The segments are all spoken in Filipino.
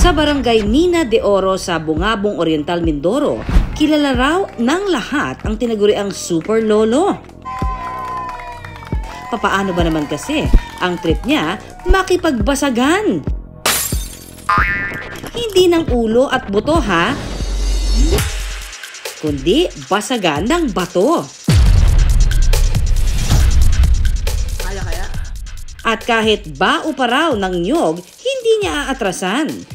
Sa barangay Mina de Oro sa Bungabong Oriental, Mindoro, kilala raw ng lahat ang tinaguriang super lolo. Papaano ba naman kasi ang trip niya makipagbasagan? Hindi ng ulo at buto ha, kundi basagan ng bato. Kaya? At kahit bao pa raw ng nyog, hindi niya aatrasan.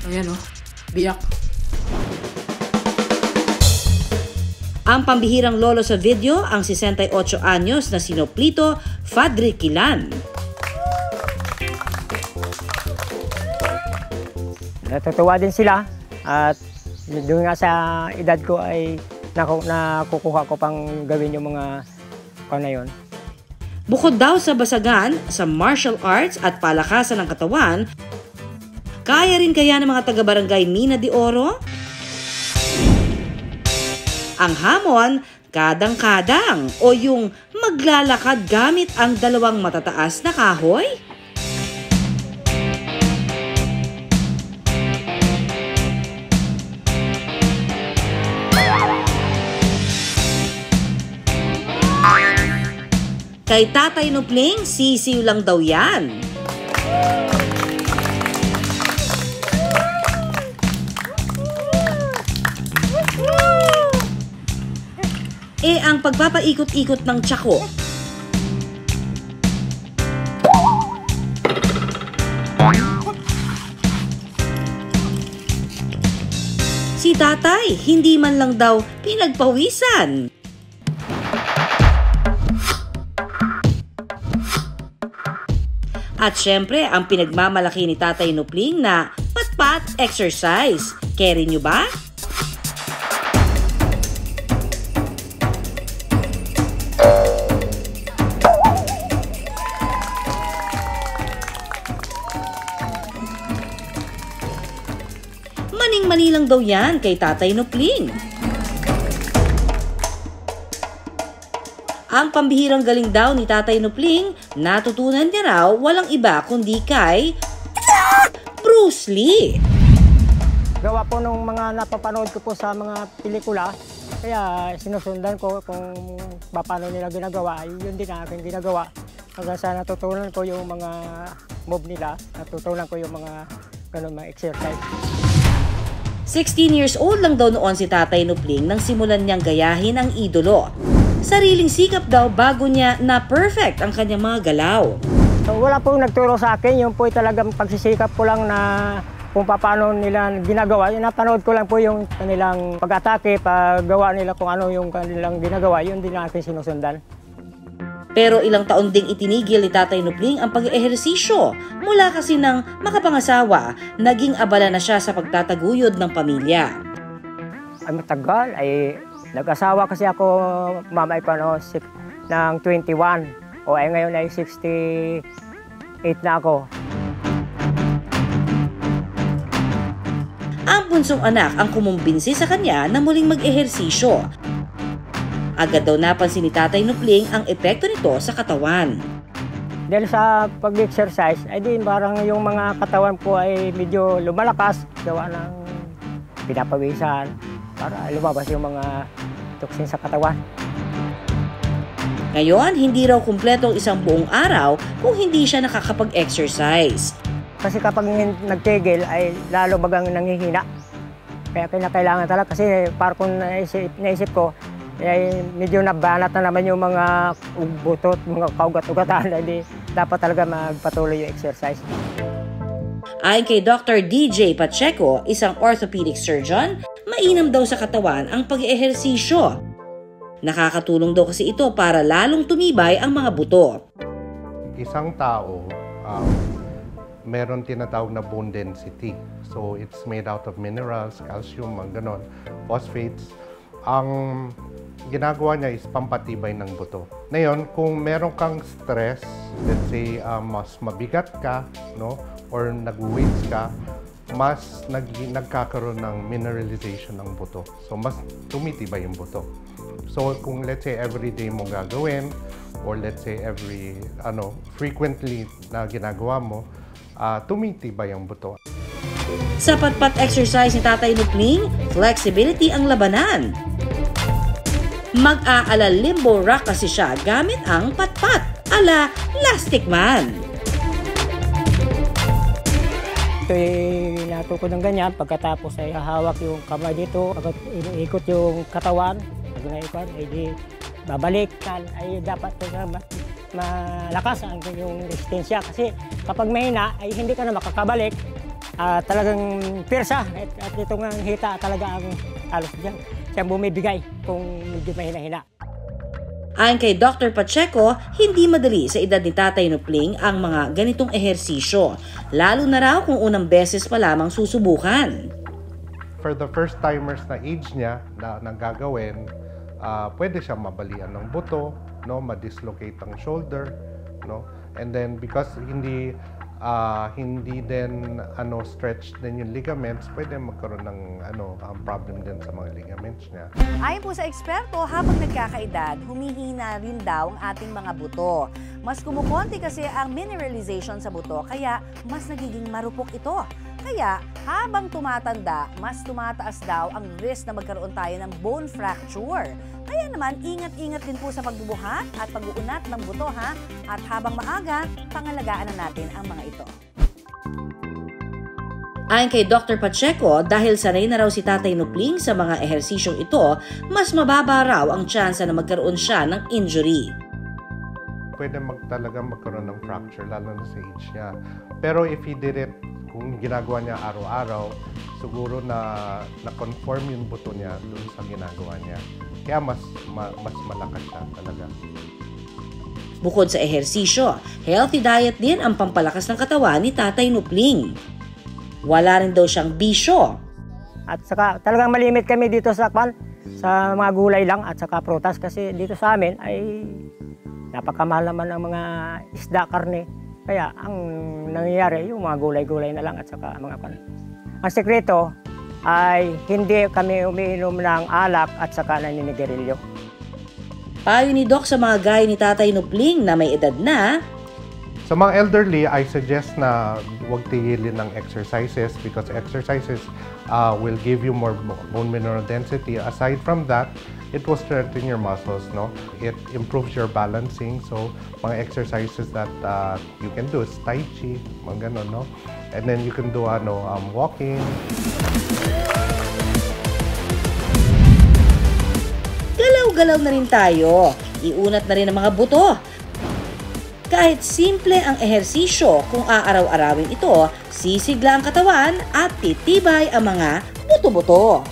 Ayan o, biyak. Ang pambihirang lolo sa video, ang 68 anyos na Sinoplito Fadriquilan. Natutuwa din sila at doon nga sa edad ko ay nakukuha ko pang gawin yung mga na yun. Bukod daw sa basagan, sa martial arts at palakasan ng katawan, kaya rin kaya ng mga taga-barangay Mina de Oro? Ang hamon, kadang-kadang o yung maglalakad gamit ang dalawang matataas na kahoy? Kay Tatay Nupling, sisiw lang daw yan. Ang pagpapaikot-ikot ng tsako. Si Tatay, hindi man lang daw pinagpawisan. At syempre, ang pinagmamalaki ni Tatay Nupling na pat-pat exercise. Carry nyo ba? Maning-mani lang daw yan kay Tatay Nupling. Ang pambihirang galing daw ni Tatay Nupling, natutunan niya raw walang iba kundi kay Bruce Lee. Gawa po nung mga napapanood ko po sa mga pelikula, kaya sinusundan ko kung paano nila ginagawa, yun din ang aking ginagawa. Hanggang sa natutunan ko yung mga move nila, natutunan ko yung mga ganun mga exercise. 16 years old lang daw noon si Tatay Nupling nang simulan niyang gayahin ang idolo. Sariling sikap daw bago niya na perfect ang kanyang mga galaw. So, wala pong nagturo sa akin, yung po talagang pagsisikap ko lang na kung paano nila ginagawa. Yung napanood ko lang po yung kanilang pag-atake, paggawa nila kung ano yung kanilang ginagawa, yun din ang aking sinusundan. Pero ilang taon ding itinigil ni Tatay Nupling ang pag-ehersisyo. Mula kasi nang makapangasawa, naging abala na siya sa pagtataguyod ng pamilya. Ay matagal, ay nag-asawa kasi ako, mama ko ng 21. O ay ngayon ay 68 na ako. Ang bunsong anak ang kumumbinsi sa kanya na muling mag-ehersisyo. Agad daw napansin ni Tatay Nupling ang epekto nito sa katawan. Dahil sa pag-exercise, ay din parang yung mga katawan ko ay medyo lumalakas, gawa ng pinapawisan para lumabas yung mga toxin sa katawan. Ngayon, hindi raw kumpleto ang isang buong araw kung hindi siya nakakapag-exercise. Kasi kapag nagtigil ay lalo bagang nanghihina. Kaya kailangan talaga kasi para kung naisip ko, ay medyo nabanat na naman yung mga butot, mga kaugat-ugatan. Hindi dapat talaga magpatuloy yung exercise. Ayon kay Dr. DJ Pacheco, isang orthopedic surgeon, mainam daw sa katawan ang pag-ehersisyo. Nakakatulong daw kasi ito para lalong tumibay ang mga buto. Isang tao, meron tinatawag na bone density. So it's made out of minerals, calcium, mga ganon, phosphates. Ang ginagawa niya is pampatibay ng buto. Ngayon, kung meron kang stress, let's say mas mabigat ka, no, or nag-weights ka, mas nagkakaroon ng mineralization ng buto. So mas tumitibay yung buto. So kung let's say every day mo gagawin, or let's say frequently na ginagawa mo, tumitibay ang buto. Sa patpat exercise ni Tatay Nupling, flexibility ang labanan. Mag-aala limbo rock kasi siya gamit ang patpat, ala Plastic Man. Ito'y natuto ng ganyan, pagkatapos ay hahawak yung kamay dito, pag iniikot yung katawan, pag naikot, ay di babalik, ay dapat malakas ang yung resistensya kasi kapag mahina ay hindi ka na makakabalik, talagang pirsa at itong hita talaga ang halos dyan, siyang bumibigay kung medyo mahina-hina. Ayon kay Dr. Pacheco, hindi madali sa edad ni Tatay Nupling ang mga ganitong ehersisyo, lalo na raw kung unang beses pa lamang susubukan. For the first timers na age niya na gagawin, pwede siya mabalian ng buto, no, ma-dislocate ang shoulder, no, and then because hindi din stretch din yung ligaments, pwede magkaroon ng problem din sa mga ligaments niya. Ayon po sa eksperto, habang nagkakaedad, humihina rin daw ang ating mga buto. Mas kumukonti kasi ang mineralization sa buto, kaya mas nagiging marupok ito. Kaya habang tumatanda, mas tumataas daw ang risk na magkaroon tayo ng bone fracture. Kaya naman, ingat-ingat din po sa pagbubuhat at pag-uunat ng buto ha. At habang maaga, pangalagaan na natin ang mga ito. Ayon kay Dr. Pacheco, dahil sanay na raw si Tatay Nupling sa mga ehersisyong ito, mas mababa raw ang tsansa na magkaroon siya ng injury. Pwede talaga magkaroon ng fracture, lalo na sa age niya. Pero if he did it, kung ginagawa niya araw-araw, siguro na-conform yung buto niya dun sa ginagawa niya. Kaya mas malakas siya talaga. Bukod sa ehersisyo, healthy diet din ang pampalakas ng katawan ni Tatay Nupling. Wala rin daw siyang bisyo. At saka talagang malimit kami dito sa mga gulay lang at saka prutas kasi dito sa amin ay napakamahal naman ang mga isda, karne. Kaya ang nangyayari yung mga gulay-gulay na lang at saka mga pan. Ang sekreto ay hindi kami umiinom ng alak at saka naninigarilyo. Payo ni Doc sa mga gaya ni Tatay Nupling na may edad na, sa mga elderly, I suggest na huwag tigilin ng exercises because exercises will give you more bone mineral density. Aside from that, it will strengthen your muscles, no? It improves your balancing. So, mga exercises that you can do is Tai Chi, mga ganon, no? And then you can do walking. galaw-galaw na rin tayo. Iunat na rin ang mga buto. Kahit simple ang ehersisyo, kung aaraw-arawin ito, sisigla ang katawan at titibay ang mga buto-buto.